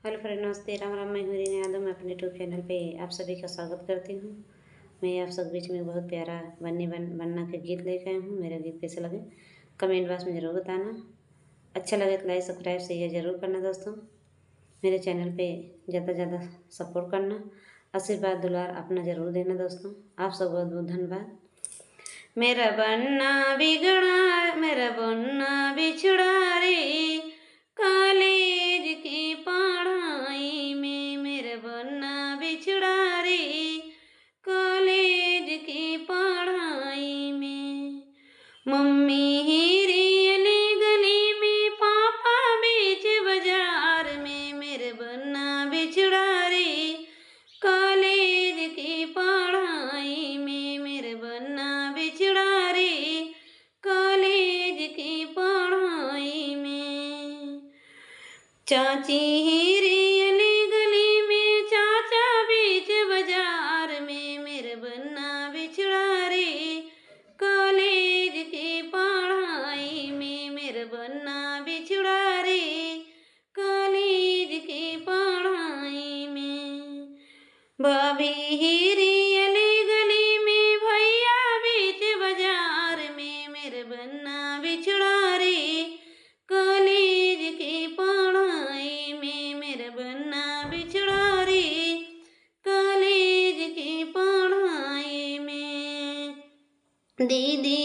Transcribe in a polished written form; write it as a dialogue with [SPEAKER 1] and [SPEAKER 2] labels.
[SPEAKER 1] Hello friend, नमस्ते, राम राम। मैं हूँ रीना यादव। मैं अपने यूट्यूब चैनल पे आप सभी का स्वागत करती हूँ। मैं आप सब बीच में बहुत प्यारा बन्ना के गीत लेकर आई हूँ। मेरा गीत कैसे लगे कमेंट बॉक्स में ज़रूर बताना। अच्छा लगे तो लाइक सब्सक्राइब शेयर ज़रूर करना दोस्तों। मेरे चैनल पे ज़्यादा से ज़्यादा सपोर्ट करना, आशीर्वाद दुलार अपना ज़रूर देना दोस्तों। आप सब बहुत बहुत धन्यवाद। मेरा बन्ना बिछड़ा रे, कॉलेज की पढ़ाई में। मेरा बन्ना बिछड़ा रे, कॉलेज की पढ़ाई में। मम्मी हिरी अली गली में, पापा बीच बाजार में। मेरे बन्ना बिछड़ा रे, कॉलेज की पढ़ाई में। मेरे बन्ना बिछड़ा रे, कॉलेज की पढ़ाई में। चाची हिरी अली गली में, चाचा बीच बाजार में। मेरे बन्ना बिछड़ा रे, कॉलेज की पढ़ाई में। मेरे बन्ना बिछड़ा रे, कॉलेज की पढ़ाई में। भाभी हिरी अली गली में, भैया बीच बाजार में। मेरे बन्ना बिछड़ा रे, कॉलेज की पढ़ाई में। मेरे बन्ना बिछड़ा रे, कॉलेज की पढ़ाई में। दीदी